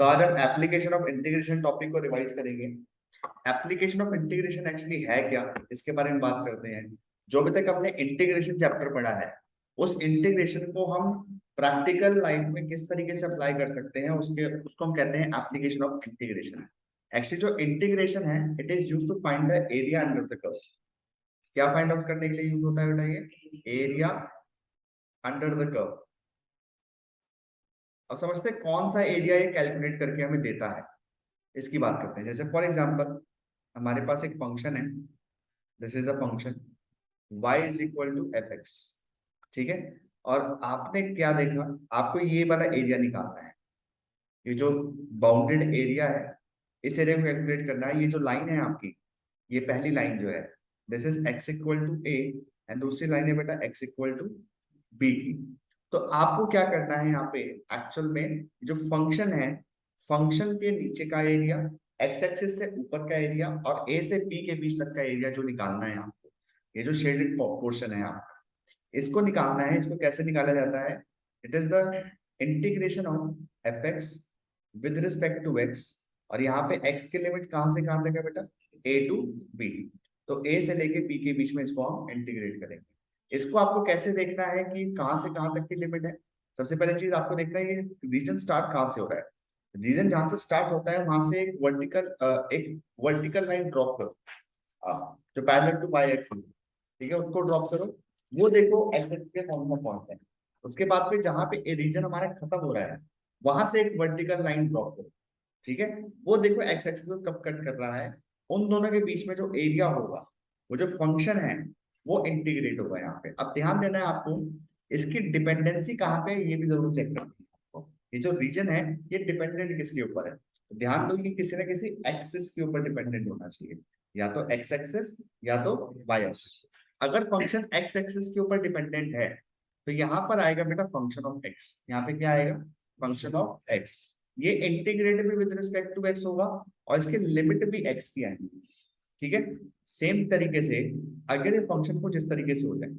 सो आज हम application of integration topic को रिवाइज करेंगे। एप्लीकेशन ऑफ इंटीग्रेशन एक्चुअली है क्या, इसके बारे में बात करते हैं। जो अभी तक हमने इंटीग्रेशन चैप्टर पढ़ा है, उस इंटीग्रेशन को हम प्रैक्टिकल लाइफ में किस तरीके से अप्लाई कर सकते हैं, उसको हम कहते हैं एप्लीकेशन ऑफ इंटीग्रेशन। एक्चुअली जो इंटीग्रेशन है, it is used to find the area under the curve. क्या फाइंड आउट करने के लिए यूज होता है बेटा? ये एरिया अंडर द कर्व। अब समझते हैं कौन सा एरिया ये कैलकुलेट करके हमें देता है, इसकी बात करते हैं। जैसे फॉर एग्जांपल हमारे पास एक फंक्शन है, this is a function y is equal to f x, ठीक है। और आपने क्या देखा, आपको ये वाला एरिया निकालना है। ये जो बाउंडेड एरिया है, इस एरिया को कैलकुलेट करना है। ये जो लाइन है आपकी, ये पहली लाइन जो है, this is x equal to a, and दूसरी लाइन है बेटा x इक्वल टू b। तो आपको क्या करना है यहाँ पे, एक्चुअल में जो फंक्शन है, फंक्शन के नीचे का एरिया, x एक्सिस से ऊपर का एरिया और a से b के बीच तक का एरिया जो निकालना है आपको, ये जो शेडेड पोर्शन है आपका, इसको निकालना है। इसको कैसे निकाला जाता है? It is the integration of f x with respect to x. और यहाँ पे x के लिमिट कहाँ से कहाँ तक है बेटा? a to b। तो a से लेके b के बीच में इसको हम इंटीग्रेट करेंगे। इसको आपको कैसे देखना है कि कहाँ से कहाँ तक की लिमिट है? सबसे पहले चीज आपको देखना है ये रीजन स्टार्ट कहाँ से हो रहा है। रीजन जहां से स्टार्ट होता है वहां से एक वर्टिकल लाइन ड्रॉप करो, जो पैरेलल टू वाई एक्सिस, ठीक है, उसको ड्रॉप करो। वो देखो एक्स एक्सिस के कौन सा पॉइंट है। उसके बाद पे जहां पे रीजन हमारा खत्म हो रहा है, वहां से एक वर्टिकल लाइन ड्रॉप करो, ठीक है। वो देखो एक्स एक्सिस को कब कट कर रहा है। उन दोनों के बीच में जो एरिया होगा, वो जो फंक्शन है, वो इंटीग्रेट होगा यहाँ पे। अब ध्यान देना है आपको, इसकी डिपेंडेंसी कहाँ पे है ये भी जरूर चेक करना है आपको। ये जो रीजन है, ये डिपेंडेंट किसके ऊपर है? तो ध्यान दो कि किसी ना किसी एक्सिस के ऊपर डिपेंडेंट होना चाहिए, या तो एक्स एक्सिस या तो वाई एक्सिस। अगर फंक्शन एक्स एक्सिस के ऊपर डिपेंडेंट है, तो यहाँ पर आएगा बेटा फंक्शन ऑफ एक्स। यहाँ पे क्या आएगा? Function of x. ये इंटीग्रेट भी विद रिस्पेक्ट टू एक्स होगा, और इसके लिमिट भी एक्स की आएंगी, ठीक है। सेम तरीके से अगर ये फंक्शन को जिस तरीके से हो जाए,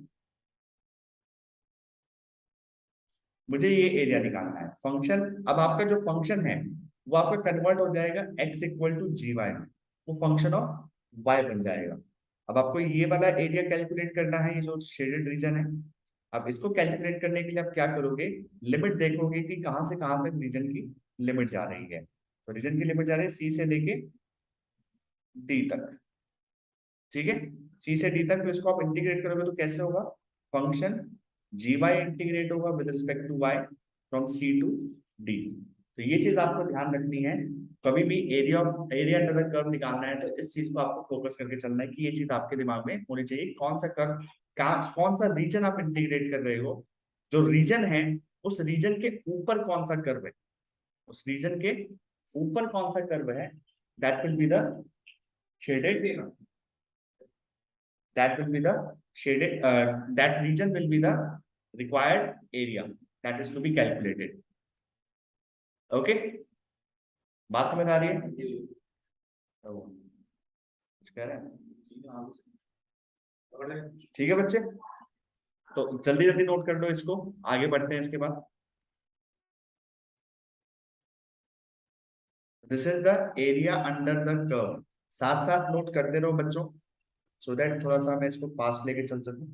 मुझे ये एरिया निकालना है फंक्शन। अब आपका जो फंक्शन है, वो आपका कन्वर्ट हो जाएगा x equal to g y में, वो फंक्शन ऑफ y बन जाएगा। अब आपको ये वाला एरिया कैलकुलेट करना है, ये जो शेडेड रीजन है। अब इसको कैलकुलेट करने के लिए आप क्या करोगे, लिमिट देखोगे कि कहां से कहां तक रीजन की लिमिट जा रही है। तो रीजन की लिमिट जा रही है सी से लेके डी तक, ठीक है। सी से डी तक। तो इसको आप इंटीग्रेट करोगे तो कैसे होगा? फंक्शन जी वाई इंटीग्रेट होगा with respect to y from c to d. तो ये चीज आपको ध्यान रखनी है। कभी भी एरिया अंडर द कर्व निकालना है, तो इस चीज को आपको फोकस करके चलना है कि ये चीज आपके दिमाग में होनी चाहिए। कौन सा कर्व, कौन सा रीजन आप इंटीग्रेट कर रहे हो, जो रीजन है उस रीजन के ऊपर कौन सा कर्व है, उस रीजन के ऊपर कौन सा कर्व है, that will be the shaded, that will be the shaded that region will be the required area that is to be calculated. Okay, बात समझ आ रही है? तो कुछ कह रहे हैं? ठीक है बच्चे, तो जल्दी जल्दी नोट कर लो इसको, आगे बढ़ते हैं इसके बाद। This is the area under the curve. साथ साथ नोट करते रहो बच्चों, सो दैट थोड़ा सा मैं इसको फास्ट लेके चल सकूं।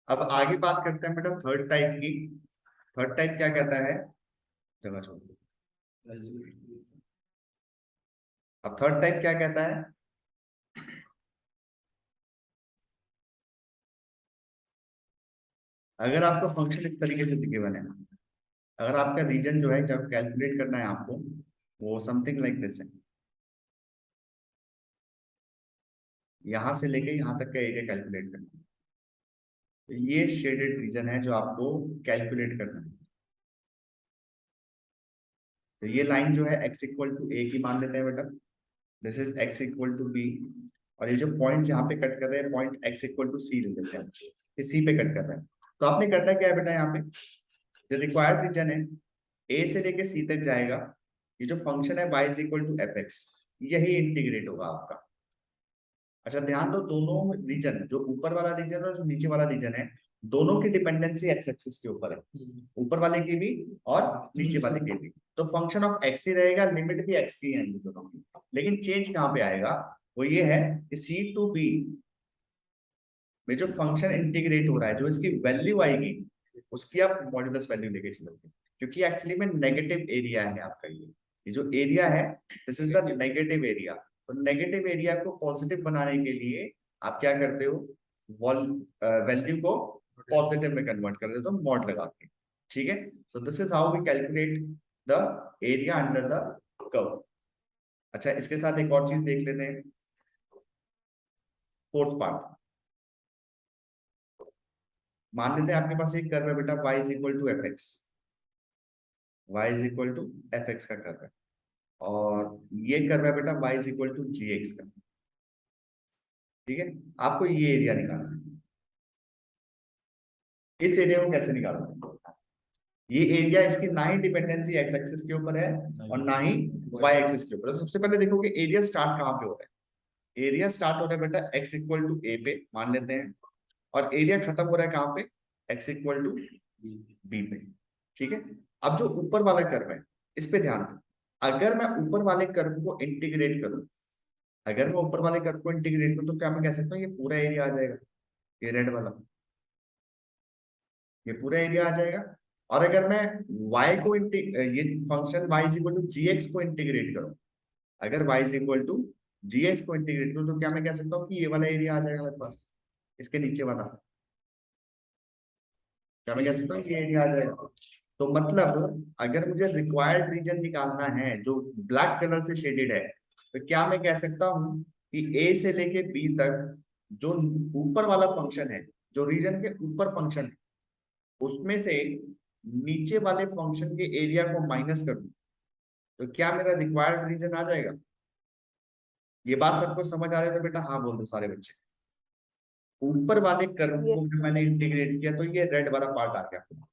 अब आगे बात करते हैं बेटा थर्ड टाइप की। थर्ड टाइप क्या कहता है? जगह छोड़ दो। अब थर्ड टाइप क्या कहता है? अगर आपको फंक्शन इस तरीके से गिवन है, अगर आपका रीजन जो है जब कैलकुलेट करना है आपको, वो समथिंग लाइक दिस है, यहां से लेके यहां तक का एरिया कैलकुलेट करना है, तो ये शेडेड रीजन है जो आपको कैलकुलेट करना है। तो ये लाइन जो है x इक्वल टू ए की मान लेते हैं बेटा, this is x equal to b, और ये जो पॉइंट जहाँ पे कट कर रहे हैं पॉइंट x इक्वल टू सी ले लेते हैं, ये सी पे कट कर रहे हैं। तो आपने करना क्या है बेटा, यहाँ पे जो रिक्वायर्ड रीजन है ए से लेके सी तक जाएगा, ये जो फंक्शन है y is equal to f x, यही इंटीग्रेट होगा आपका। अच्छा ध्यान दो, दोनों रीजन, जो ऊपर वाला रीजन और जो नीचे वाला रीजन है, दोनों की डिपेंडेंसी एक्स एक्सिस के ऊपर है, ऊपर वाले की भी और नीचे वाले की भी। तो फंक्शन ऑफ एक्स ही रहेगा, लिमिट भी एक्स की है दोनों की। लेकिन चेंज कहाँ पे आएगा, वो ये है कि सी टू बी में जो फंक्शन इंटीग्रेट हो रहा है, जो इसकी वैल्यू आएगी उसकी आप मॉड्यूलस वैल्यू लेके चलोगे, क्योंकि एक्चुअली में नेगेटिव एरिया है आपका। ये जो एरिया है, this is the negative area. तो नेगेटिव एरिया को पॉजिटिव बनाने के लिए आप क्या करते हो, वैल्यू को पॉजिटिव में कन्वर्ट कर देते हो मॉड लगा के। ठीक है, so this is how we calculate the area under the curve. अच्छा, इसके साथ एक और चीज देख लेते हैं, फोर्थ पार्ट। मान लेते हैं आपके पास एक कर्व है बेटा, y is equal to f x, y is equal to f x का कर्व है, और ये कर्व है बेटा y is equal to g x का। ठीक है, आपको ये एरिया निकालना है। इस एरिया को कैसे निकालोगे, ये एरिया इसकी ना ही डिपेंडेंसी एक्स एक्सिस के ऊपर है और ना ही वाई एक्सिस के ऊपर है। तो सबसे पहले देखोगे एरिया स्टार्ट कहाँ पे हो रहा है, एरिया स्टार्ट हो रहा है बेटा एक्स इक्वल टू ए पे मान लेते हैं, और एरिया खत्म हो रहा है कहाँ पे, एक्स इक्वल टू बी पे। ठीक है, अब जो ऊपर वाला कर्व है इस पे ध्यान दो, अगर मैं ऊपर वाले कर्व को इंटीग्रेट करूं, अगर मैं ऊपर वाले कर्व को इंटीग्रेट करूं तो क्या मैं कह सकता हूँ ये पूरा एरिया आ जाएगा, ये रेड वाला, ये पूरा एरिया आ जाएगा। और अगर मैं y को ये function y is equal to g x को इंटीग्रेट करूं, अगर y is equal to g x को इंटीग्रेट करूं तो क्या मैं कह सकता हूँ कि ये वाला एरिया आ जाएगा मेरे पास, इसके नीचे वाला, क्या मैं कह सकता हूँ ये एरिया आ जाएगा। तो मतलब अगर मुझे रिक्वायर्ड रीजन निकालना है जो ब्लैक कलर से शेडेड है, तो क्या मैं कह सकता हूँ कि ए से लेके बी तक जो ऊपर वाला फंक्शन है, जो रीजन के ऊपर फंक्शन है, उसमें से नीचे वाले फंक्शन के एरिया को माइनस कर दूं, तो क्या मेरा रिक्वायर्ड रीजन आ जाएगा। ये बात सबको समझ आ रही है तो बेटा हाँ बोल दो सारे बच्चे। ऊपर वाले कर्व को जब मैंने इंटीग्रेट किया तो ये रेड वाला पार्ट आ गया,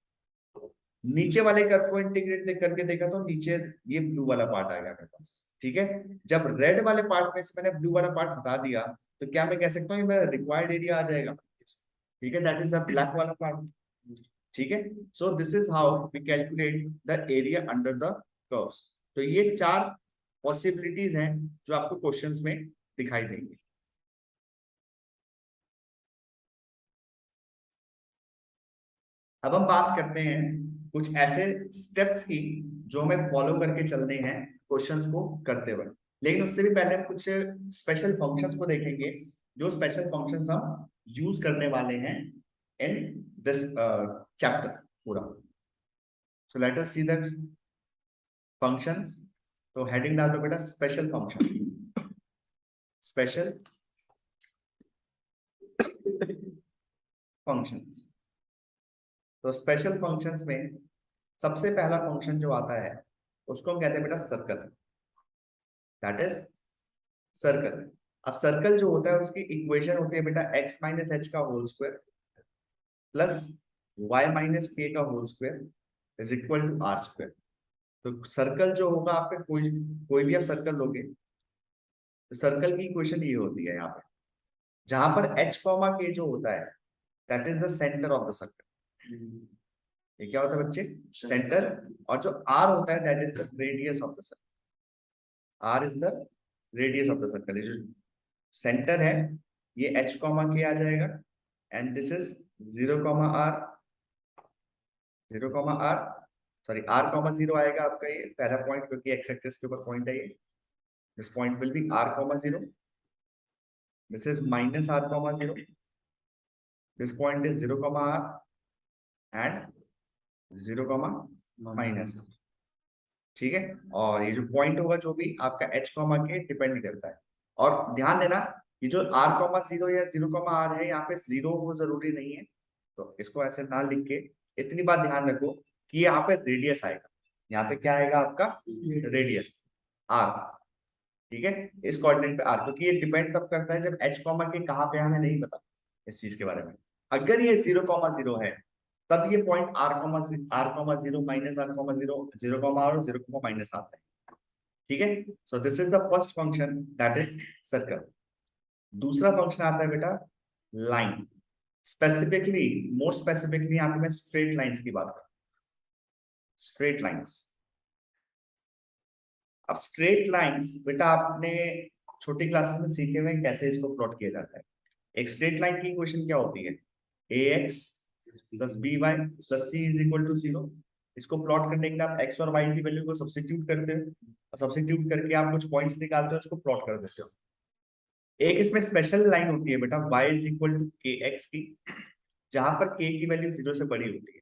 नीचे वाले कर्व को इंटीग्रेट करके देखा तो नीचे ये ब्लू वाला पार्ट आ गया मेरे पास। ठीक है, जब रेड वाले पार्ट में से मैंने ब्लू वाला पार्ट हटा दिया तो क्या मैं कह सकता हूँ ये मेरा रिक्वायर्ड एरिया आ जाएगा। ठीक है, दैट इज द ब्लैक वाला पार्ट। ठीक है, so this is how we calculate the area under the curves. तो ये चार पॉसिबिलिटीज हैं जो आपको क्वेश्चंस में दिखाई देंगे। अब हम बात करते हैं कुछ ऐसे स्टेप्स की जो हमें फॉलो करके चलने हैं क्वेश्चंस को करते वक्त। लेकिन उससे भी पहले हम कुछ स्पेशल फंक्शंस को देखेंगे, जो स्पेशल फंक्शंस हम यूज करने वाले हैं इन दिस चैप्टर पूरा। So let us see the functions. तो हेडिंग डाल दो बेटा स्पेशल फंक्शन, स्पेशल फंक्शंस। तो स्पेशल फंक्शंस में सबसे पहला फंक्शन जो आता है उसको हम कहते हैं बेटा सर्कल, दैट इज सर्कल। अब सर्कल जो होता है उसकी इक्वेशन होती है बेटा x माइनस एच का whole square plus y minus k का whole square is equal to r square. तो सर्कल जो होगा आपका, कोई कोई भी आप सर्कल लोगे तो सर्कल की इक्वेशन ये होती है यहाँ पे, जहां पर h कॉमा के जो होता है that is the centre of the circle. ये क्या होता है बच्चे, सेंटर। और जो r होता है that is the radius of the circle, r is the radius of the circle. जो सेंटर है ये h कॉमा के आ जाएगा, and this is 0,r, 0,r, sorry r comma 0 आएगा आपका ये पहला पॉइंट, क्योंकि x एक्सिस के ऊपर पॉइंट है ये। This point will be r comma 0, this is minus r comma 0, this point is 0,r, and 0, ठीक है। और ये जो पॉइंट होगा जो भी आपका h कॉमा के डिपेंड करता है। और ध्यान देना ये जो r,0 या 0,r है, यहाँ पे 0 वो जरूरी नहीं है, तो इसको ऐसे ना लिख के इतनी बात ध्यान रखो कि यहाँ पे रेडियस आएगा। यहाँ पे क्या आएगा आपका रेडियस r, ठीक है, इस कोऑर्डिनेट पे r, क्योंकि ये डिपेंड तब करता है जब h कॉमा के कहाँ पे हमें नहीं पता इस चीज के बारे में। अगर ये 0,0 है तब ये point r,0 minus r,0 0,r और 0, माइनस आता है, ठीक है। So this is the first function that is circle. दूसरा फंक्शन आता है बेटा लाइन। स्पेसिफिकली, मोर स्पेसिफिकली यहाँ पे मैं स्ट्रेट लाइंस की बात करूँ, स्ट्रेट लाइंस। अब स्ट्रेट लाइंस बेटा आपने छोटी क्लासेस में सीखे हुए हैं कैसे इसको प्लॉट किया जाता है। एक स्ट्रेट लाइन की इक्वेशन क्या होती है, ax plus by plus c is equal to 0। इसको प्लॉट करने के लिए आप x और y की वैल्यू को सब्स्टिट्यूट करते हो, और सब्स्टिट्यूट करके आप कुछ पॉइंट्स निकालते हो, उसको प्लॉट कर देते हो। एक इसमें स्पेशल लाइन होती है बेटा y is equal to kx की, जहां पर k की वैल्यू 0 से बड़ी होती है,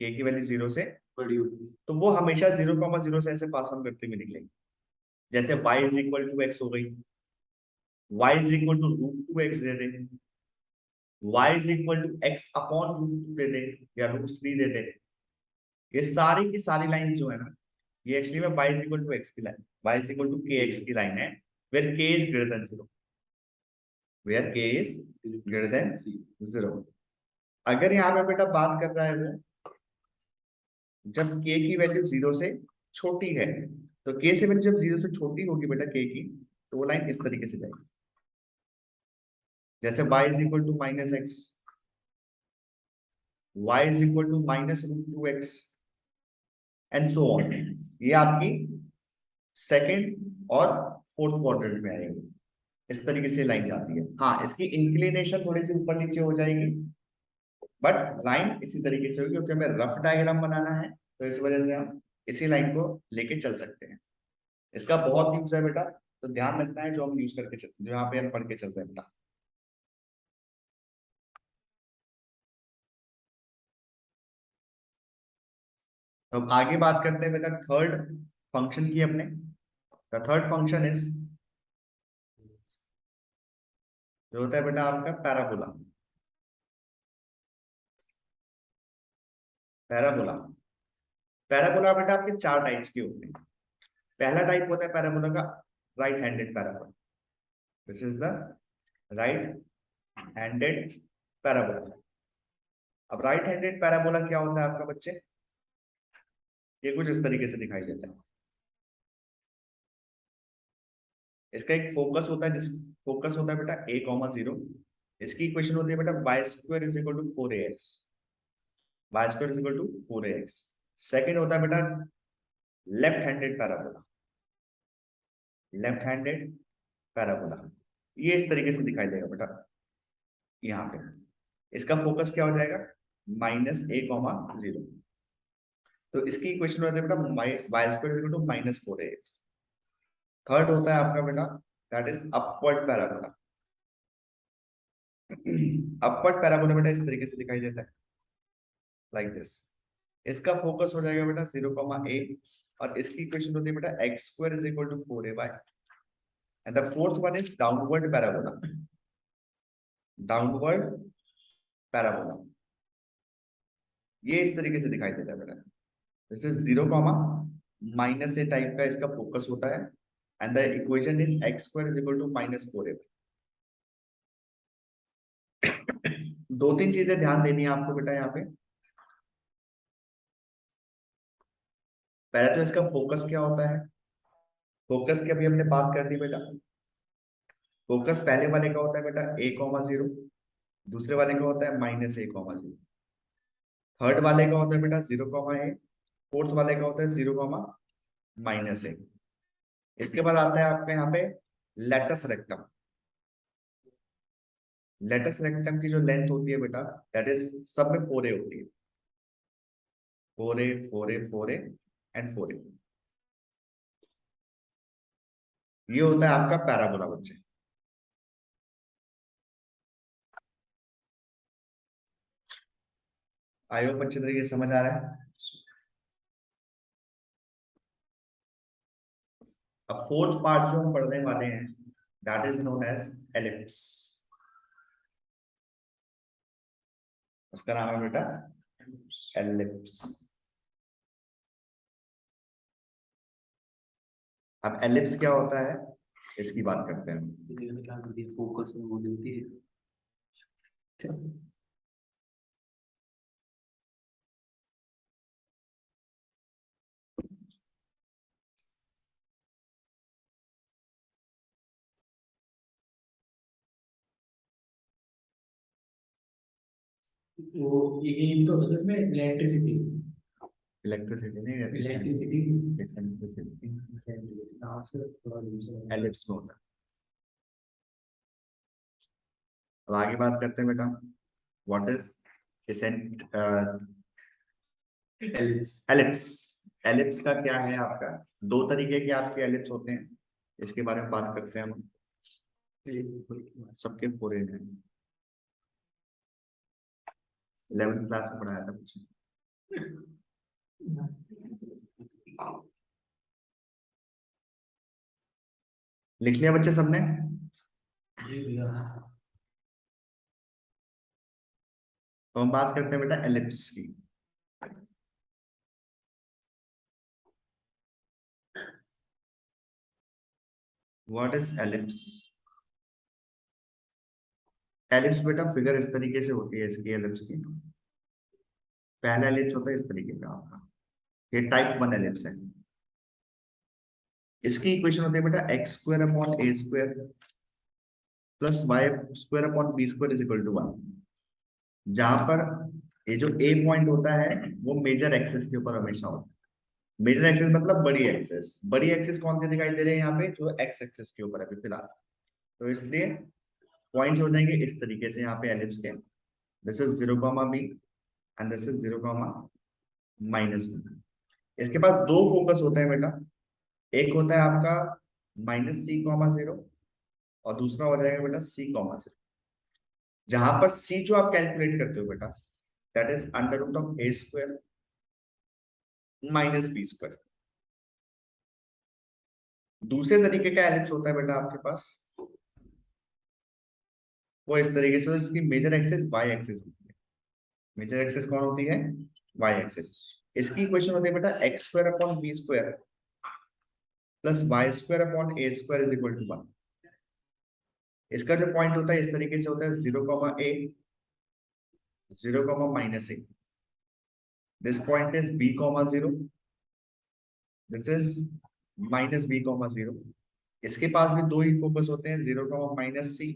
k की वैल्यू 0 से बड़ी होती है, तो वो हमेशा 0,0 से ऐसे पास ऑन करते हुए निकलेंगे। जैसे y is equal to x हो गई, y is equal to √2x दे दे, y is equal to x upon √2 दे दे, या √3 दे दे। ये सारी की सारी लाइन जो है ना, ये एक्चुअली में y is equal to x की line, y is equal to kx की लाइन है, where k is greater than 0, where k is greater than 0। अगर यहाँ पे बेटा बात कर रहा है वो जब k की वैल्यू 0 से छोटी है, तो k से वैल्यू जब 0 से छोटी होगी बेटा k की, तो वो लाइन इस तरीके से जाएगी, जैसे y is equal to minus x, y is equal to minus √2x and so on. ये आपकी सेकंड और फोर्थ क्वाड्रेंट में आएगी, इस तरीके से लाइन जाती है। हाँ, इसकी इंक्लिनेशन थोड़ी सी ऊपर नीचे हो जाएगी, बट लाइन इसी तरीके से होगी, क्योंकि हमें रफ डायग्राम बनाना है, तो इस वजह से हम इसी लाइन को लेके चल सकते हैं। इसका बहुत यूज है बेटा, तो ध्यान रखना है जो हम यूज करके चलते हैं, जो यहाँ पे हम पढ़ के चलते हैं बेटा। तो अब आगे बात करते हैं बेटा थर्ड फंक्शन की अपने। द थर्ड फंक्शन इज, जो होता है बेटा आपका पैराबोला। पैराबोला, पैराबोला बेटा आपके चार टाइप्स के होते हैं। पहला टाइप होता है पैराबोला का right handed parabola. This is the right handed parabola. अब राइट हैंडेड पैराबोला क्या होता है आपका बच्चे, ये कुछ इस तरीके से दिखाई देता है। इसका एक फोकस होता है, जिस फोकस होता है बेटा a,0। इसकी इक्वेशन होती है बेटा y square is equal to 4ax, y square is equal to 4ax। Second होता है बेटा left handed parabola, left handed parabola, ये इस तरीके से दिखाई देगा बेटा यहाँ पे। इसका फोकस क्या हो जाएगा, -a,0। तो इसकी इक्वेशन होती है बेटा y square is equal to -4ax। Third होता है आपका बेटा that is upward parabola. Upward parabola बेटा इस तरीके से दिखाई देता है, लाइक दिस। इसका फोकस हो जाएगा बेटा 0,a, और इसकी इक्वेशन होती है बेटा x square is equal to 4ay। And the fourth one is downward parabola, downward parabola, ये इस तरीके से दिखाई देता है बेटा। दिस इज 0, -a टाइप का इसका फोकस होता है, and the equation is x square is equal to -4a। दो तीन चीजें ध्यान देनी है आपको बेटा यहाँ पे। पहले तो इसका फोकस क्या होता है, फोकस की अभी हमने बात कर दी बेटा। फोकस पहले वाले का होता है बेटा a,0, दूसरे वाले का होता है -a,0, थर्ड वाले का होता है बेटा 0,a, फोर्थ वाले का होता है 0,-a। इसके बाद आता है आपके यहाँ पे लेटस रेक्टम। लेटस रेक्टम की जो लेंथ होती है बेटा दैट इज सब में 4a होती है, 4a 4a 4a and 4a। ये होता है आपका पैराबोला बच्चे। आई होप अच्छे तरीके से समझ आ रहा है। अब फोर्थ पार्ट जो हम पढ़ने वाले हैं that is known as ellipse. उसका नाम है बेटा एलिप्स। अब एलिप्स क्या होता है इसकी बात करते हैं। फोकस में वो देती है। वो ये तो मतलब में इलेक्ट्रिसिटी इलेक्ट्रिसिटी नहीं, इलेक्ट्रिसिटी एलिप्स में होता है। अब आगे बात करते हैं बेटा व्हाट इज इसेंट एलिप्स। एलिप्स। एलिप्स का क्या है आपका, दो तरीके के आपके एलिप्स होते हैं, इसके बारे में बात करते हैं हम। सबके पूरे हैं, 11th क्लास में पढ़ाया था कुछ। लिख लिया बच्चे सबने? तो हम बात करते हैं बेटा एलिप्स की। What is ellipse? एलिप्स बेटा फिगर इस तरीके से होती है इसकी एलिप्स की। पहला एलिप्स होता है इस तरीके का आपका, ये टाइप 1 एलिप्स है। इसकी इक्वेशन होती है बेटा x square upon a square plus Y square upon b square is equal to 1। जहां पर ये जो ए पॉइंट होता है वो मेजर एक्सिस के ऊपर हमेशा होता है। मेजर एक्सिस मतलब बड़ी एक्सिस। बड़ी एक्सिस कौन सी दिखाई दे रही है यहाँ पे, जो एक्स एक्सिस के ऊपर है अभी फिलहाल। तो इसलिए पॉइंट्स हो जाएंगे इस तरीके से यहाँ पे एलिप्स के। This is 0 comma b and this is 0 comma minus b. इसके पास दो फोकस होते हैं बेटा, एक होता है आपका माइनस सी कॉमा 0 और दूसरा हो जाएगा बेटा सी कॉमा 0। जहां पर सी जो आप कैलकुलेट करते हो बेटा that is under root of A square minus b square. दूसरे तरीके का एलिप्स होता है बेटा आपके पास, वो इस तरीके से जिसकी मेजर एक्सिस वाई एक्सिस होती है। मेजर एक्सिस कौन होती है, वाई एक्सिस। इसकी इक्वेशन होती है बेटा x square upon b square plus Y square upon a square is equal to 1। इसका जो पॉइंट होता है इस तरीके से होता है 0 comma A 0 comma minus A. This point is b comma 0, this is minus b comma 0। इसके पास भी दो ही फोकस होते हैं, 0 comma minus C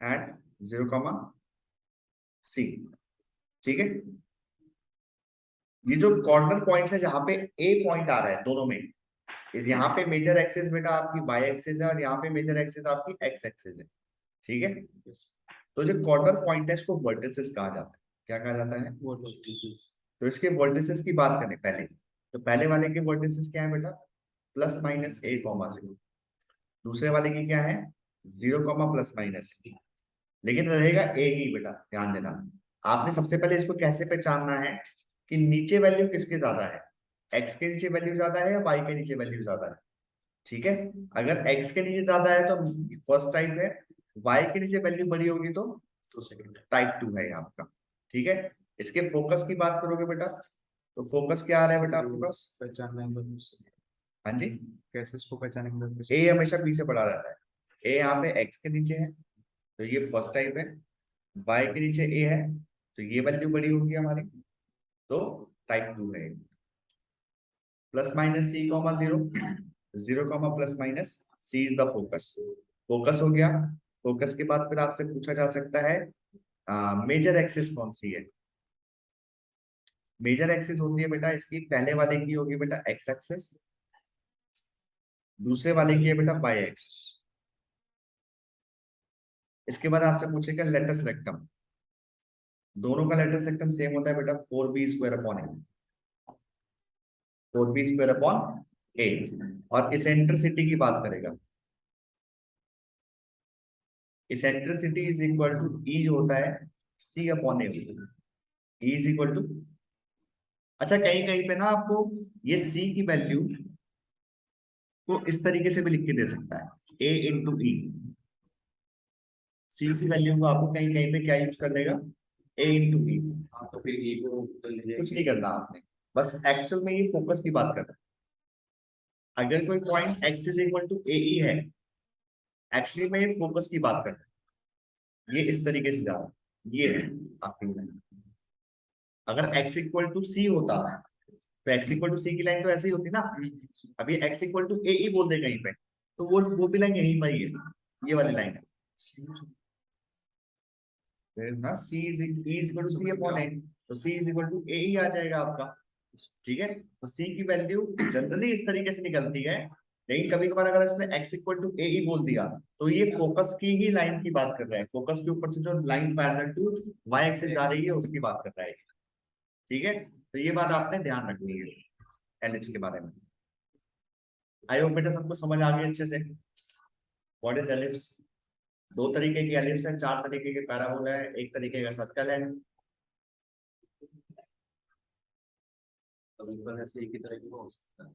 and 0 comma C. ठीक है, ये जो कॉर्नर पॉइंट्स है जहां पे ए पॉइंट आ रहा है दोनों में, इस यहाँ पे मेजर एक्सिस बेटा आपकी वाई एक्सिस है और यहाँ पे मेजर एक्सिस आपकी एक्स एक्सिस है। ठीक है, तो जो कॉर्नर पॉइंट है इसको वर्टिसेस कहा जाता है। क्या कहा जाता है, तो इसके वर्टिसेस की बात करें पहले, तो पहले वाले के वर्टिसेस क्या है बेटा प्लस माइनस ए कॉमा 0। दूसरे वाले की क्या है 0 कॉमा प्लस माइनस ए, लेकिन रहेगा ए ही बेटा। ध्यान देना, आपने सबसे पहले इसको कैसे पहचानना है कि नीचे वैल्यू किसके ज्यादा है, एक्स के नीचे वैल्यू ज्यादा है या वाई के नीचे वैल्यू ज्यादा है। ठीक है, अगर एक्स के नीचे ज्यादा है तो फर्स्ट टाइप है, वाई के नीचे वैल्यू बड़ी होगी तो सेकंड टाइप 2 है आपका। ठीक है, इसके फोकस की बात करोगे बेटा तो फोकस क्या आ रहा है बेटा आपके पास, पहचानना है। हाँ जी, कैसे इसको पहचानेंगे? ए हमेशा बी से बड़ा रहता है। ए यहाँ पे एक्स के नीचे है तो ये फर्स्ट टाइप है, वाई के नीचे ए है तो ये वैल्यू बड़ी होगी हमारी, तो टाइप 2 है। Plus minus c comma 0, 0 comma plus minus c is the focus. Focus हो गया। फोकस के बाद फिर आपसे पूछा जा सकता है मेजर एक्सिस कौन सी है। मेजर एक्सिस होती है बेटा इसकी, पहले वाले की होगी बेटा एक्स एक्सिस, दूसरे वाले की है बेटा वाई एक्सिस। इसके बाद आपसे पूछेगा लेटस रेक्टम, दोनों का लेटस रेक्टम सेम होता है बेटा 4b square upon A, 4b square upon A. और इसेंट्रिसिटी की बात करेगा, eccentricity is equal to E जो होता है C upon A. E is equal to, अच्छा कहीं कहीं पे ना आपको ये C की वैल्यू को इस तरीके से भी लिख के दे सकता है, A इंटू ई। C की वैल्यू को आपको कहीं कहीं पे क्या यूज कर देगा, A इंटू ई। हाँ तो फिर ए को कुछ नहीं करना आपने, बस एक्चुअल में ये फोकस की बात कर रहा है। अगर कोई point x is equal to A E है, एक्चुअली में ये फोकस की बात कर रहा है, ये इस तरीके से जा रहा है, ये है आपकी लाइन। अगर x इक्वल टू सी होता है तो x इक्वल टू सी की लाइन तो ऐसी ही होती ना। अब ये x इक्वल टू ए ई बोल दे कहीं पे, तो वो भी लाइन यहीं पर ही है, ये वाली लाइन है। फिर ना c is equal to C upon A, तो c is equal to A E आ जाएगा आपका। ठीक है, तो c की वैल्यू जनरली इस तरीके से निकलती है, लेकिन कभी कभार अगर इसने x इक्वल टू ए ई बोल दिया तो ये फोकस की ही लाइन की बात कर रहा है, फोकस के ऊपर से जो line parallel to y axis आ रही है उसकी बात कर रहा है। ठीक है, तो ये बात आपने ध्यान रखनी है एलिप्स के बारे में। आई होप बेटा सबको समझ आ गई अच्छे से। What is ellipse? दो तरीके की एलिप्स है, चार तरीके के पैराबोला है, एक तरीके का सर्कल है। तो बिल्कुल ऐसे एक ही तरह की हो सकता है।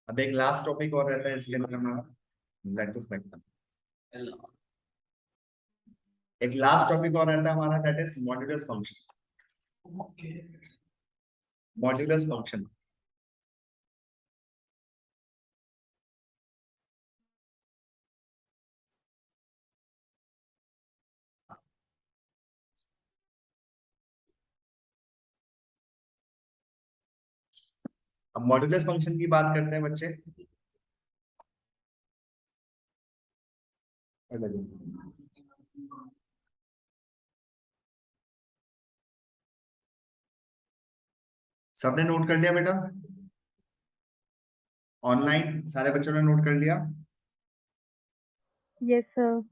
अब एक लास्ट टॉपिक और रहता है इसके अंदर हमारा, लेट अस देखते हैं। एक लास्ट टॉपिक और रहता है हमारा, that is modulus function. Okay. Modulus function, अब मॉड्यूलस फंक्शन की बात करते हैं बच्चे। सबने नोट कर लिया बेटा? ऑनलाइन सारे बच्चों ने नोट कर लिया? Yes, sir.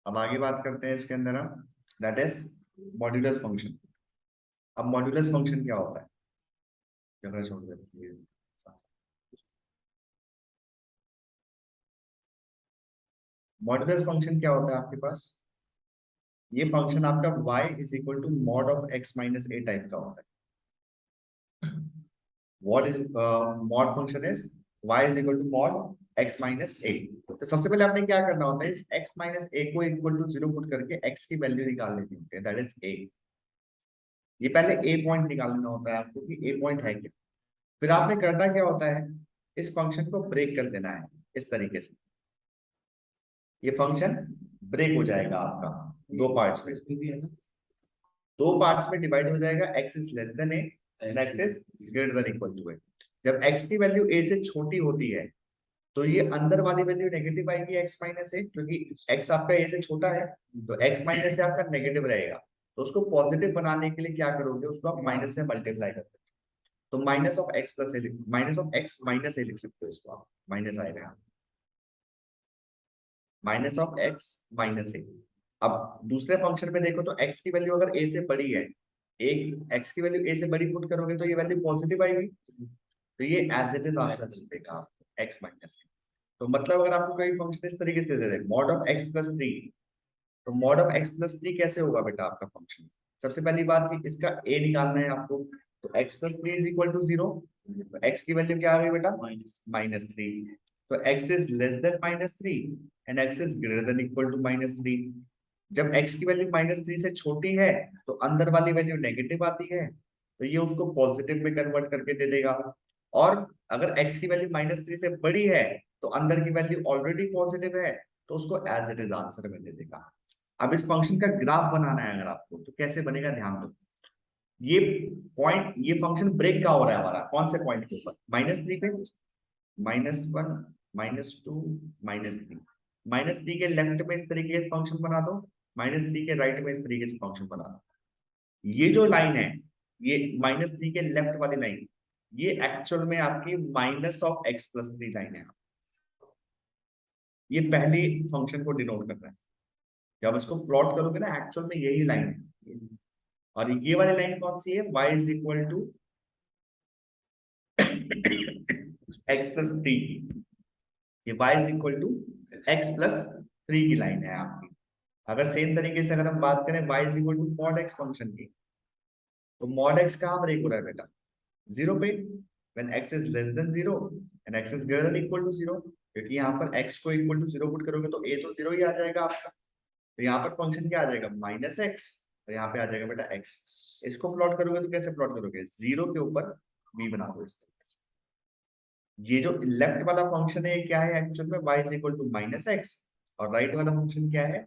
अब आगे बात करते हैं इसके अंदर हम, दैट इज मॉड्यूलस फंक्शन। अब मॉड्यूलस फंक्शन क्या होता है, जगह छोड़ देते हैं। मॉड्यूलस फंक्शन क्या होता है आपके पास, ये फंक्शन आपका y is equal to mod of x minus A type का होता है। What is mod function is y is equal to mod x minus A. तो सबसे पहले आपने क्या करना होता है, इस x माइनस ए को इक्वल टू 0 पुट करके x की वैल्यू निकाल लेनी होती है, दैट इज a। ये पहले a पॉइंट निकालना होता है आपको कि a पॉइंट है क्या। फिर आपने करना क्या होता है, इस फंक्शन को ब्रेक कर देना है इस तरीके से, ये फंक्शन ब्रेक हो जाएगा आपका दो पार्ट्स में, दो पार्ट्स में डिवाइड हो जाएगा, x is less than a and x is greater than equal to a। जब x की वैल्यू a से छोटी होती है तो ये अंदर वाली वैल्यू नेगेटिव आएगी x माइनस ए, क्योंकि x आपका a से छोटा है तो x माइनस ए आपका नेगेटिव रहेगा। तो उसको पॉजिटिव बनाने के लिए क्या करोगे, उसको आप माइनस से मल्टीप्लाई करते हो, तो minus of x plus A, minus of x minus A लिख सकते हो इसको आप, माइनस आएगा, minus of x minus A. अब दूसरे फंक्शन में देखो तो x की वैल्यू अगर a से बड़ी है, एक x की वैल्यू a से बड़ी पुट करोगे तो ये वैल्यू पॉजिटिव आएगी, तो ये एज इट इज आंसर देगा आपको x माइनस ए। तो मतलब अगर आपको कोई फंक्शन इस तरीके से दे दे मॉड ऑफ x प्लस 3, तो मॉड ऑफ x प्लस 3 कैसे होगा बेटा आपका फंक्शन। सबसे पहली बात कि इसका a निकालना है आपको, तो x plus 3 is equal to 0, तो x की वैल्यू क्या आ गई बेटा, माइनस 3। तो x is less than minus 3 and x is greater than equal to minus 3। जब x की वैल्यू माइनस 3 से छोटी है तो अंदर वाली वैल्यू नेगेटिव आती है, तो ये उसको पॉजिटिव में कन्वर्ट करके दे देगा। और अगर x की वैल्यू माइनस 3 से बड़ी है तो अंदर की वैल्यू ऑलरेडी पॉजिटिव है, तो उसको एज इट इज आंसर में दे देगा। अब इस फंक्शन का ग्राफ बनाना है अगर आपको, तो कैसे बनेगा ध्यान दो। ये पॉइंट, ये फंक्शन ब्रेक का हो रहा है हमारा कौन से पॉइंट के ऊपर, माइनस 3 पे, -1 -2 -3। -3 के लेफ्ट में इस तरीके से फंक्शन बना दो, -3 के राइट में इस तरीके से फंक्शन बना दो। ये जो लाइन है, ये -3 के लेफ्ट वाली लाइन, ये एक्चुअल में आपकी minus of x plus 3 line है। ये पहली फंक्शन को डिनोट कर रहा है, जब इसको प्लॉट करोगे ना एक्चुअल में यही लाइन है। और ये वाली लाइन कौन सी है, y is equal to x plus 3, ये y is equal to x plus 3 की लाइन है आपकी। अगर सेम तरीके से अगर हम बात करें y is equal to mod x function की, तो मॉड x कहाँ ब्रेक हो रहा है बेटा? 0 पे, when x is less than 0 and x is greater than equal to 0, क्योंकि यहाँ पर x को इक्वल टू 0 पुट करोगे तो a तो 0 ही आ जाएगा आपका। तो यहाँ पर फंक्शन क्या आ जाएगा? माइनस एक्स, और यहाँ पे आ जाएगा बेटा x। इसको प्लॉट करोगे तो कैसे प्लॉट करोगे? 0 के ऊपर v बना दो इस तरीके से। ये जो लेफ्ट वाला फंक्शन है क्या है एक्चुअल में? y is equal to minus x, और राइट वाला फंक्शन क्या है?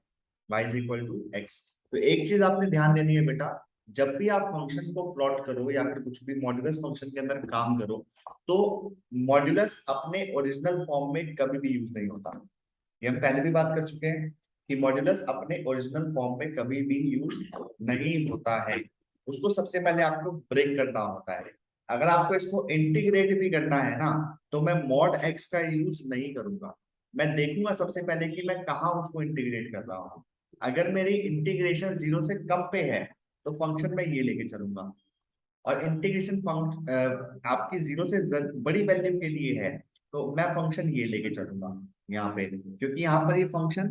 y is equal to x. तो एक चीज आपने ध्यान देनी है बेटा, जब भी आप फंक्शन को प्लॉट करो या फिर कुछ भी मॉड्यूलस फंक्शन के अंदर काम करो, तो मॉड्यूलस अपने ओरिजिनल फॉर्म में कभी भी यूज नहीं होता। ये हम पहले भी बात कर चुके हैं कि मॉड्यूलस अपने ओरिजिनल फॉर्म में कभी भी यूज नहीं होता है, उसको सबसे पहले आपको ब्रेक करना होता है। अगर आपको इसको इंटीग्रेट भी करना है ना, तो मैं मॉड एक्स का यूज नहीं करूंगा, मैं देखूंगा सबसे पहले कि मैं कहाँ उसको इंटीग्रेट कर रहा हूँ। अगर मेरी इंटीग्रेशन 0 से कम पे है तो फंक्शन में ये लेके चलूंगा, और इंटीग्रेशन आपकी 0 से बड़ी वैल्यू के लिए है तो मैं फंक्शन ये लेके चलूंगा यहाँ पे, क्योंकि यहाँ पर ये function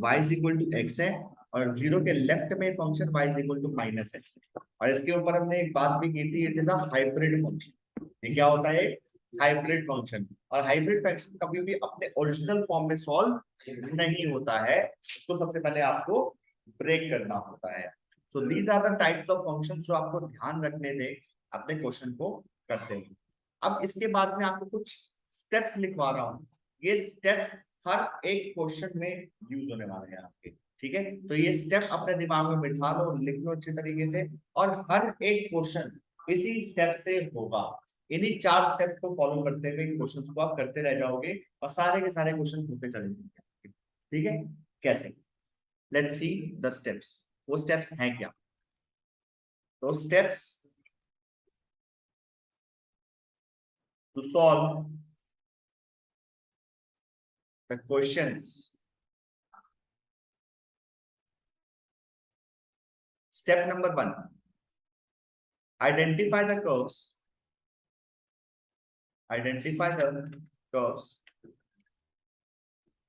y is equal to x है, और 0 के लेफ्ट में function y is equal to minus x है। और इसके ऊपर हमने एक बात भी की थी, it is a hybrid function. ये क्या होता है? Hybrid function. और हाइब्रिड फंक्शन कभी भी अपने ओरिजिनल फॉर्म में सॉल्व नहीं होता है, तो सबसे पहले आपको ब्रेक करना होता है। So these are the types of function जो आपको ध्यान रखने थे अपने क्वेश्चन को करते हैं। अब इसके बाद में आपको कुछ स्टेप्स लिखवा रहा हूँ, ये स्टेप्स हर एक क्वेश्चन में यूज होने वाले हैं आपके, ठीक है? तो ये स्टेप अपने दिमाग में बिठा लो, लिख लो अच्छे तरीके से, और हर एक क्वेश्चन इसी स्टेप से होगा। इन्हीं 4 स्टेप्स को फॉलो करते हुए क्वेश्चंस को आप करते रह जाओगे और सारे के सारे क्वेश्चन होते चलेंगे, ठीक है? कैसे? Let's see the steps. वो स्टेप्स हैं क्या? तो steps to solve the questions. Step number 1, identify the curves. Identify the curves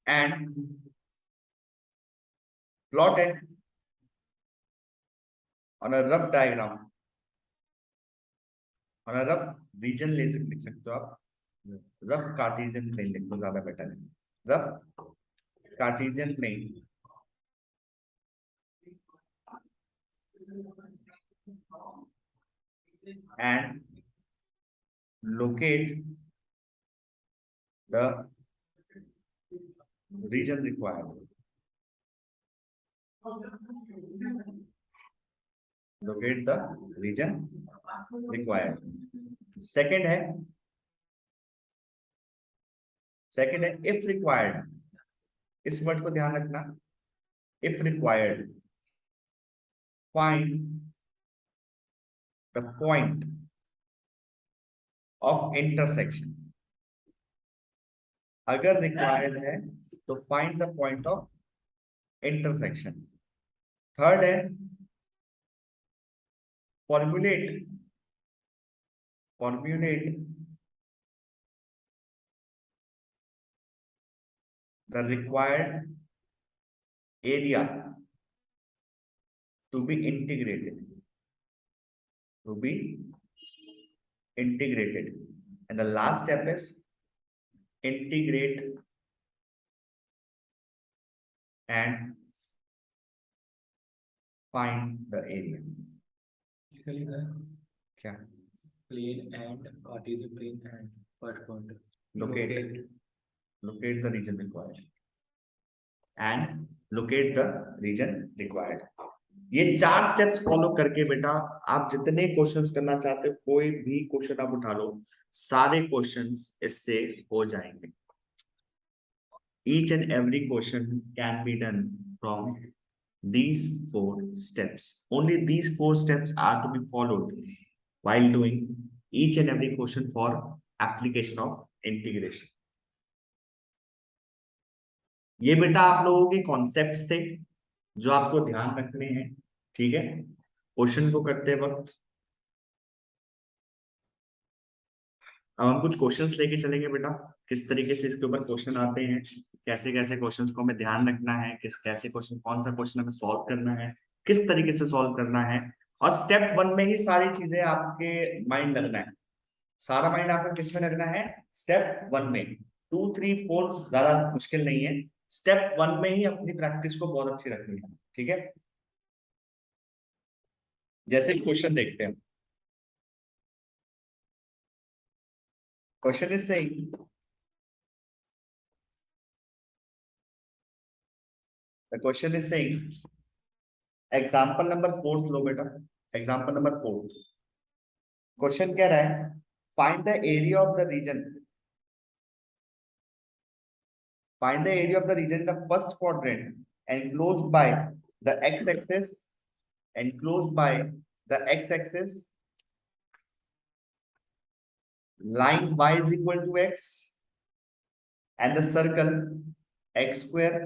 and plot it on a rough diagram, on a rough region लिख सकते हो आप, rough Cartesian plane लिख लो, ज्यादा बेटर है। rough Cartesian plane and locate the region required. Locate the region required. Second है if required, इस word को ध्यान रखना, if required find the point of intersection. अगर required है तो find the point of intersection. Third है formulate the required area to be integrated, and the last step is integrate and find the area. क्या? plane and Cartesian plane and first point. Locate the region required and locate the region required. ये 4 steps follow करके बेटा आप जितने questions करना चाहते हो, कोई भी क्वेश्चन आप उठा लो, सारे क्वेश्चंस इससे हो जाएंगे। Each and every question can be done from these 4 steps. Only these 4 steps are to be followed while doing each and every question for application of integration. ये बेटा आप लोगों के कॉन्सेप्ट्स थे जो आपको ध्यान रखने हैं, ठीक है, क्वेश्चन को करते वक्त। अब हम कुछ क्वेश्चंस लेके चलेंगे बेटा, किस तरीके से इसके ऊपर क्वेश्चन आते हैं, कैसे कैसे क्वेश्चंस को हमें ध्यान रखना है, किस कैसे क्वेश्चन, कौन सा क्वेश्चन हमें सॉल्व करना है, किस तरीके से सॉल्व करना है। और स्टेप 1 में ही सारी चीजें आपके माइंड लगना है, सारा माइंड आपका किस में लगना है, स्टेप 1 में। 2 3 4 ज्यादा मुश्किल नहीं है, स्टेप 1 में ही अपनी प्रैक्टिस को बहुत अच्छी रखनी है, ठीक है। जैसे क्वेश्चन देखते हैं, question is saying, the question is saying, example number 4 लो बेटा, एग्जाम्पल नंबर 4। क्वेश्चन कह रहा है find the area of the region, find the area of the region in the first quadrant enclosed by the x-axis, enclosed by the x-axis, line y is equal to x and the circle x square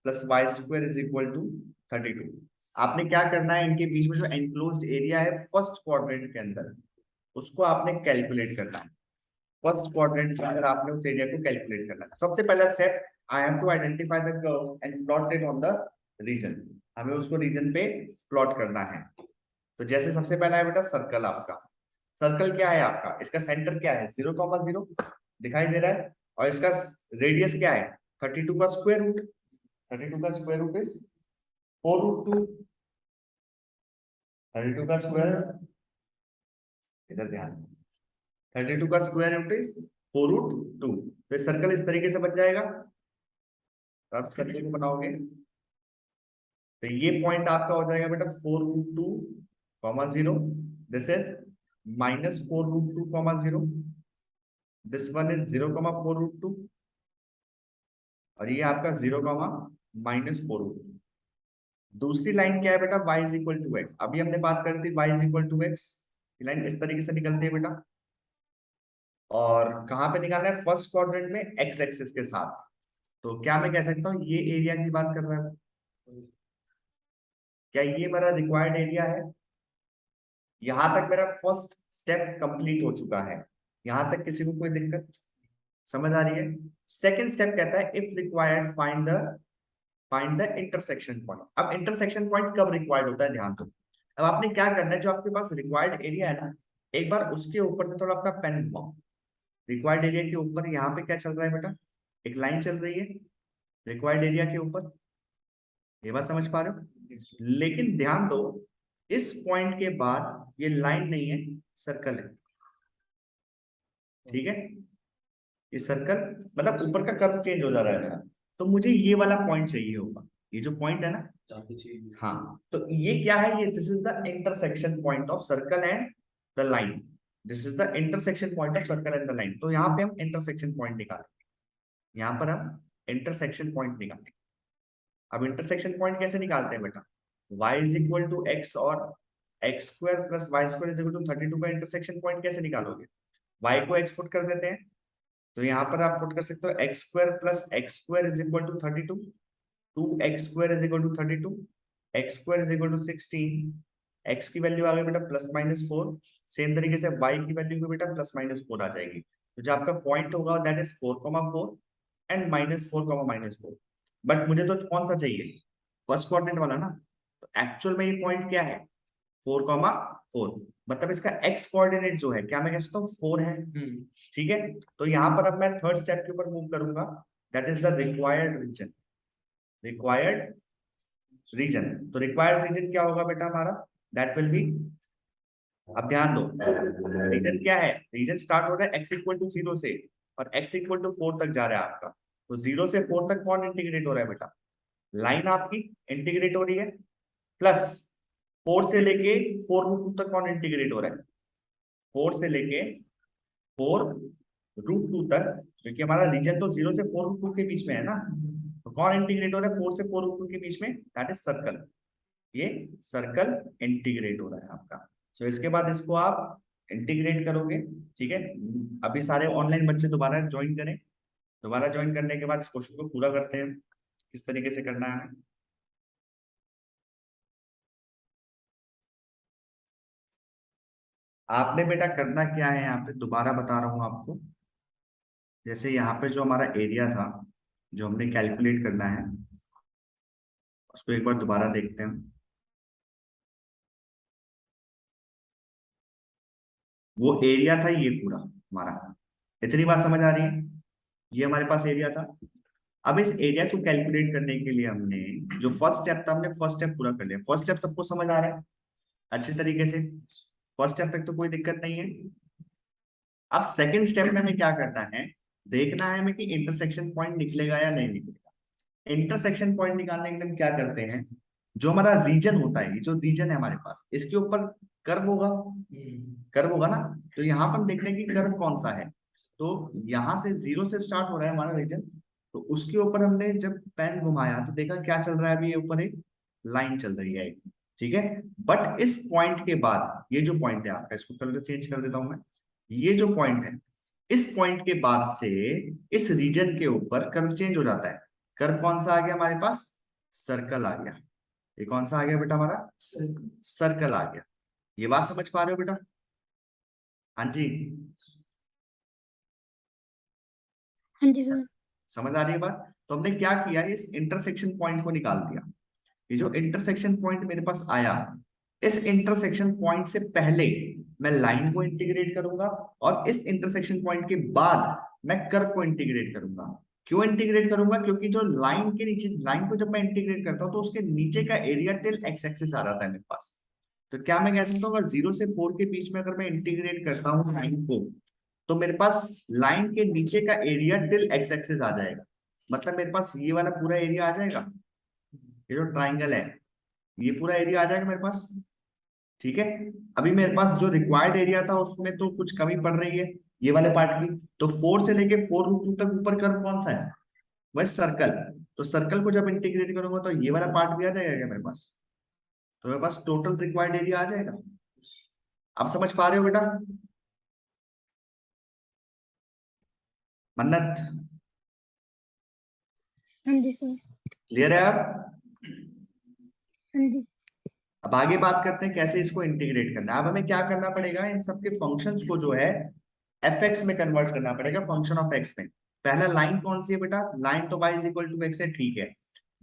plus y square is equal to 32। आपने क्या करना है, इनके बीच में जो enclosed area है first quadrant के अंदर, उसको आपने कैलकुलेट करना है। फर्स्ट क्वाड्रेंट के अंदर आपने उस एरिया को कैलकुलेट करना है। सबसे पहला step, I have to identify the curve and plot it on the region. हमें उसको रीजन पे प्लॉट करना है। तो जैसे सबसे पहला है बेटा सर्कल, आपका सर्कल क्या है, आपका इसका सेंटर क्या है 0,0 दिखाई दे रहा है, और इसका रेडियस क्या है 32 का स्क्वायर रूट, 32 का स्क्वायर रूट इज 4√2, 32 का स्क्वायर, इधर ध्यान, 32 का स्क्वायर रूट इज 4√2। तो सर्कल इस तरीके से बन जाएगा। तो आप सर्कल को बनाओगे तो ये पॉइंट आपका हो जाएगा बेटा 4√2, 0, this is -4√2, 0, this one is 0,4√2, और ये आपका 0,-4√2। दूसरी लाइन क्या है बेटा, y is equal to x. अभी हमने बात करी थी y is equal to x, ये लाइन इस तरीके से निकलती है बेटा, और कहाँ पे निकालना है, फर्स्ट क्वाड्रेंट में x एक्सिस के साथ। तो क्या मैं कह सकता हूँ ये एरिया की बात कर रहा है, क्या ये मेरा रिक्वायर्ड एरिया है। यहां तक मेरा फर्स्ट स्टेप कंप्लीट हो चुका है, यहां तक किसी को कोई दिक्कत समझ आ रही है। सेकंड स्टेप कहता है if required find the intersection point. अब इंटरसेक्शन पॉइंट कब रिक्वायर्ड होता है, ध्यान दो। अब आपने क्या करना है, जो आपके पास रिक्वायर्ड एरिया है ना, एक बार उसके ऊपर से थोड़ा अपना पेन घुमाओ। रिक्वायर्ड एरिया के ऊपर यहाँ पे क्या चल रहा है बेटा, एक लाइन चल रही है रिक्वायर्ड एरिया के ऊपर, ये बात समझ पा रहे हो। लेकिन ध्यान दो, इस पॉइंट के बाद ये लाइन नहीं है, सर्कल है, ठीक है। ये सर्कल मतलब ऊपर का कर्व चेंज हो जा रहा है मेरा, तो मुझे ये वाला पॉइंट चाहिए होगा, ये जो पॉइंट है ना, हाँ। तो ये क्या है, ये this is the intersection point of circle and the line, this is the intersection point of circle and the line. तो यहाँ पे हम इंटरसेक्शन पॉइंट निकालेंगे, यहाँ पर हम इंटरसेक्शन पॉइंट निकालेंगे। अब इंटरसेक्शन पॉइंट कैसे निकालते हैं बेटा, y is equal to x और X square plus Y square is equal to 32 का इंटरसेक्शन पॉइंट कैसे निकालोगे, y को x पुट कर देते हैं, तो यहाँ पर आप पुट कर सकते हो x square plus x square is equal to 32, 2x square is equal to 32, x square is equal to 16, x की वैल्यू आ गई बेटा +-4, सेम तरीके से y की वैल्यू भी बेटा +-4 आ जाएगी। तो जो आपका पॉइंट होगा दैट इज 4,4 एंड -4,-4। बट मुझे तो कौन सा चाहिए, फर्स्ट क्वाड्रेंट वाला ना। तो एक्चुअल में ये पॉइंट क्या है 4,4, मतलब इसका x कोऑर्डिनेट जो है क्या मैं कह सकता हूँ 4 है, ठीक है। तो यहाँ पर अब मैं थर्ड स्टेप के ऊपर मूव करूंगा, that is the required region, required region. तो रिक्वायर्ड रीजन क्या होगा बेटा हमारा, दैट विल बी, अब ध्यान दो, रीजन क्या है, रीजन स्टार्ट हो रहा है x इक्वल टू 0 से और x इक्वल टू 4 तक जा रहा है आपका। तो 0 से 4 तक कौन इंटीग्रेट हो रहा है बेटा, लाइन आपकी इंटीग्रेट हो रही है, प्लस 4 से लेके 4√2 तक कौन इंटीग्रेट हो रहा है, 4 से लेके 4√2 तक, क्योंकि हमारा रीजन तो 0 से 4√2 के बीच में है ना। तो कौन इंटीग्रेट हो रहा है 4 से 4√2 के बीच में, दैट इज सर्कल, ये सर्कल इंटीग्रेट हो रहा है आपका। सो इसके बाद इसको आप इंटीग्रेट करोगे, ठीक है। अभी सारे ऑनलाइन बच्चे दोबारा ज्वाइन करें, दोबारा ज्वाइन करने के बाद इस क्वेश्चन को पूरा करते हैं, किस तरीके से करना है। आपने बेटा करना क्या है, यहाँ पे दोबारा बता रहा हूँ आपको। जैसे यहाँ पे जो हमारा एरिया था, जो हमने कैलकुलेट करना है, उसको एक बार दोबारा देखते हैं। वो एरिया था ये पूरा हमारा, इतनी बात समझ आ रही है? ये हमारे पास एरिया था। अब इस एरिया को कैलकुलेट करने के लिए हमने जो फर्स्ट स्टेप था, हमने फर्स्ट स्टेप पूरा कर लिया। फर्स्ट स्टेप सबको समझ आ रहा है अच्छे तरीके से? फर्स्ट स्टेप तक तो कोई दिक्कत नहीं है। अब सेकंड स्टेप में हमें क्या करना है, देखना है हमें कि इंटरसेक्शन पॉइंट निकलेगा या नहीं निकलेगा। इंटरसेक्शन पॉइंट निकालने के लिए हम क्या करते हैं, जो हमारा रीजन होता है, ये जो रीजन है हमारे पास, इसके ऊपर कर्व होगा। कर्व होगा ना, तो यहाँ पर हम देखते हैं कि कर्व कौन सा है। तो यहाँ से 0 से स्टार्ट हो रहा है हमारा रीजन, तो उसके ऊपर हमने जब पेन घुमाया तो देखा क्या चल रहा है, अभी ये ऊपर एक लाइन चल रही है एक, ठीक है। बट इस पॉइंट के बाद, ये जो पॉइंट है आपका, इसको कलर चेंज कर देता हूं मैं। ये जो पॉइंट है, इस पॉइंट के बाद से इस रीजन के ऊपर कर्व चेंज हो जाता है। कर्व कौन सा आ गया हमारे पास, सर्कल आ गया। ये कौन सा आ गया बेटा हमारा, सर्कल आ गया। ये बात समझ पा रहे हो बेटा? हाँ जी, हाँ जी सर। समझ आ रही है बात? तो हमने क्या किया, इस इंटरसेक्शन पॉइंट को निकाल दिया। ये जो इंटरसेक्शन पॉइंट मेरे पास आया, इस इंटरसेक्शन पॉइंट से पहले मैं लाइन को इंटीग्रेट करूंगा, और इस इंटरसेक्शन पॉइंट के बाद मैं कर्व को इंटीग्रेट करूंगा। क्यों इंटीग्रेट करूंगा, क्योंकि जो लाइन के नीचे, लाइन को जब मैं इंटीग्रेट करता हूं तो उसके नीचे का एरिया टिल एक्स एक्सिस आ जाता है मेरे पास। तो क्या मैं कह सकता हूँ, अगर 0 से 4 के बीच में अगर मैं इंटीग्रेट करता हूँ लाइन को, तो मेरे पास लाइन के नीचे का एरिया टिल एक्स एक्सिस आ जाएगा। मतलब मेरे पास ये वाला पूरा एरिया आ जाएगा, ये जो ट्राइंगल है, ये पूरा एरिया आ जाएगा मेरे पास, ठीक है। अभी मेरे पास जो रिक्वायर्ड एरिया था उसमें तो कुछ कमी पड़ रही है ये वाले पार्ट की। तो 4 से लेके 4√2 तक ऊपर कर्व कौन सा है, वह सर्कल। तो सर्कल को जब इंटीग्रेट करूंगा तो ये वाला पार्ट भी आ जाएगा क्या मेरे पास, तो मेरे पास टोटल रिक्वायर्ड एरिया आ जाएगा। आप समझ पा रहे हो बेटा? मन्नत, हाँ जी सर। क्लियर है आप? हाँ जी। अब आगे बात करते हैं कैसे इसको इंटीग्रेट करना है। अब हमें क्या करना पड़ेगा, इन सबके फंक्शंस को जो है एफ एक्स में कन्वर्ट करना पड़ेगा, फंक्शन ऑफ एक्स में। पहला लाइन कौन सी है बेटा, लाइन तो y is equal to x है, ठीक है।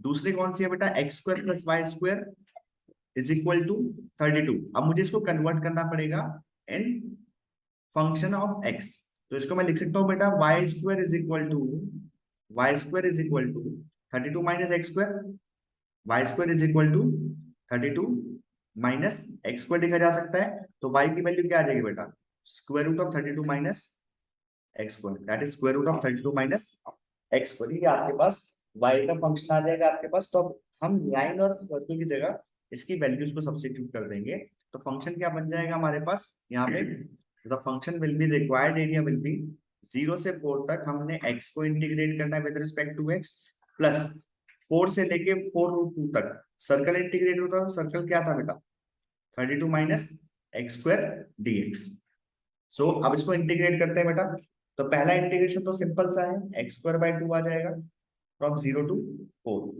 दूसरी कौन सी है बेटा, x square plus Y square is equal to 32। अब मुझे इसको कन्वर्ट करना पड़ेगा इन फंक्शन ऑफ एक्स। तो इसको मैं लिख सकता हूँ बेटा, y square is equal to, y square is equal to 32 minus x square. Y square is equal to 32 minus x square लिखा जा सकता है। तो y की वैल्यू क्या आ जाएगी बेटा, square root of 32 minus x square, that is square root of 32 minus x square. ये आपके पास y का फंक्शन आ जाएगा आपके पास। तो अब हम लाइन और सर्कल की जगह इसकी वैल्यूज को सब्स्टिट्यूट कर देंगे, तो फंक्शन क्या बन जाएगा हमारे पास यहाँ पे, the function will be, required area will be 0 से 4 तक हमने x को इंटीग्रेट करना है with respect to x, plus 4 से लेके 4√2 तक सर्कल इंटीग्रेट होता है। सर्कल क्या था बेटा, 32 माइनस एक्स स्क्वायर dx। सो अब इसको इंटीग्रेट करते हैं बेटा। तो पहला इंटीग्रेशन तो सिंपल सा है, एक्स स्क्वायर बाई 2 आ जाएगा फ्रॉम 0 टू 4।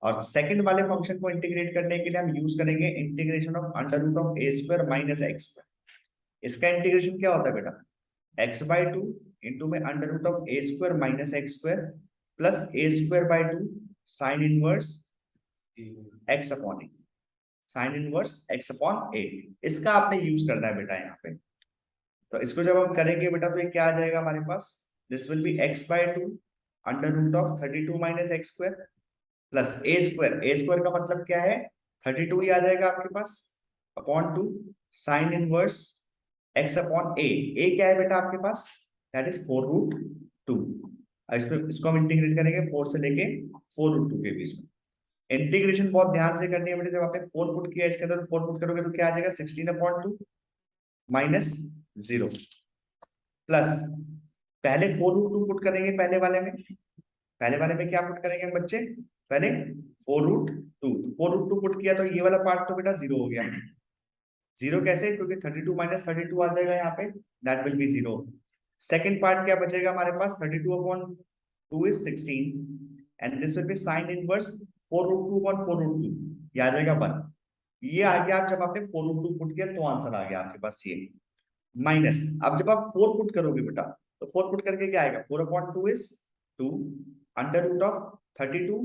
और सेकंड वाले फंक्शन को इंटीग्रेट करने के लिए हम यूज करेंगे integration of under root of A square minus x square. इसका इंटीग्रेशन क्या होता है बेटा, एक्स बाई 2 इंटू में under root of A square minus x square plus A square by 2 sine inverse X upon A, sine inverse X upon A. इसका आपने use करना है बेटा यहाँ पे। तो इसको जब हम करेंगे बेटा तो ये क्या आ जाएगा हमारे पास, this will be X by 2 under root of 32 minus x square plus A square. A square का मतलब क्या है, 32 ही आ जाएगा आपके पास, upon 2 sine inverse X upon A. A क्या है बेटा आपके पास, दैट इज 4√2। इसको हम इंटीग्रेट करेंगे 4 से लेके 4√2 के बीच में। इंटीग्रेशन बहुत ध्यान से करनी है बेटा, जब आपने 4 पुट किया इसके अंदर, 4 पुट करोगे तो क्या आ जाएगा, 16/2 माइनस 0 प्लस, पहले 4√2 पुट करेंगे पहले वाले में। पहले वाले में क्या पुट करेंगे हम बच्चे, पहले 4√2। 4√2 पुट किया तो ये वाला पार्ट तो बेटा 0 हो गया। 0 कैसे, क्योंकि 32 माइनस 32 आ जाएगा यहाँ पे, that will be 0। Second part क्या बचेगा हमारे पास, 32/2 is 16 and this will B sine inverse 4√2/4√2, ये आ जाएगा 1। ये आ गया, जब आपने 4√2 पुट किया तो आंसर आ गया आपके पास ये। माइनस, अब जब आप 4 पुट करोगे बेटा तो 4 पुट करके क्या आएगा, 4/2 is 2 under root of 32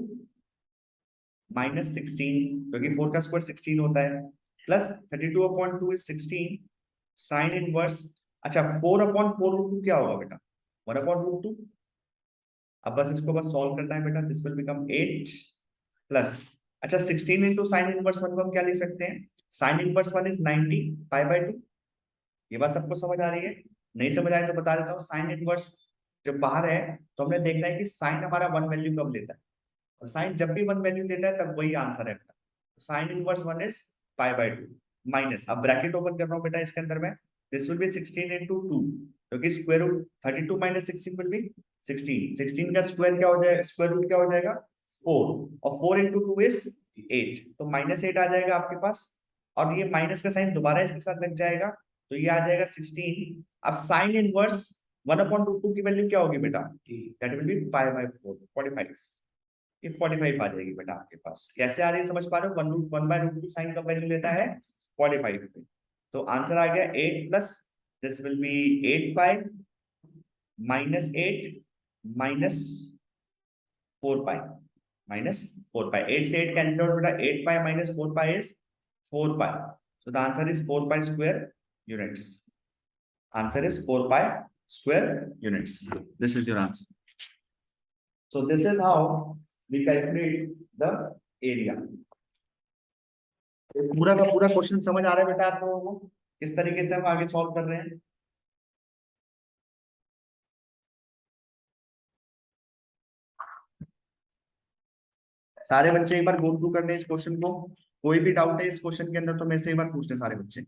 minus 16, क्योंकि 4 का स्क्वायर 16 होता है, प्लस 32/2 इज 16 साइन इनवर्स। अच्छा 4/4√2 क्या होगा बेटा, 1/√2। अब बस इसको बस सॉल्व करना है बेटा, दिस विल बिकम 8 प्लस, अच्छा 16 इंटू साइन इनवर्स 1 को हम क्या लिख सकते हैं, साइन इनवर्स 1 इज 90 पाई/2। ये बात सबको समझ आ रही है, नहीं समझ आए तो बता देता हूँ। साइन इनवर्स जब बाहर है तो हमने देखना है कि साइन हमारा 1 वैल्यू कब लेता है, और साइन जब भी 1 वैल्यू लेता है तब वही आंसर है बेटा। साइन इनवर्स 1 इज पाई/2 माइनस, अब ब्रैकेट ओपन कर रहा हूँ बेटा इसके अंदर में, दिस विल बी 16 इंटू 2, क्योंकि square root 32 minus 16 will be 16, 16 का स्क्वायर क्या हो जाएगा, स्क्वायर रूट क्या हो जाएगा 4, और 4 इंटू 2 इज 8, तो -8 आ जाएगा आपके पास, और ये माइनस का साइन दोबारा इसके साथ लग जाएगा, तो ये आ जाएगा 16। अब साइन इनवर्स 1/√2 की वैल्यू क्या होगी बेटा, दैट विल बी पाई/4 45, ये 45 आ जाएगी बेटा आपके पास। कैसे आ रही है समझ पा रहे हो, 1/√2 साइन का वैल्यू लेता है 45 पे, तो आंसर आ गया 8 plus this will B 8 pi minus 8 minus 4 pi minus 4 पाई, 8 से 8 कैंसिल आउट बेटा, 8 pi minus 4 pi is 4 pi, so the answer is 4 pi square units. Answer is 4 pi square units. This is your answer. So this is how we calculate the area. पूरा का पूरा question समझ आ रहा है बेटा आप लोगों को, किस तरीके से हम आगे सॉल्व कर रहे हैं। सारे बच्चे एक बार गो थ्रू कर लें इस क्वेश्चन को, कोई भी डाउट है इस क्वेश्चन के अंदर तो मेरे से एक बार पूछ लें सारे बच्चे।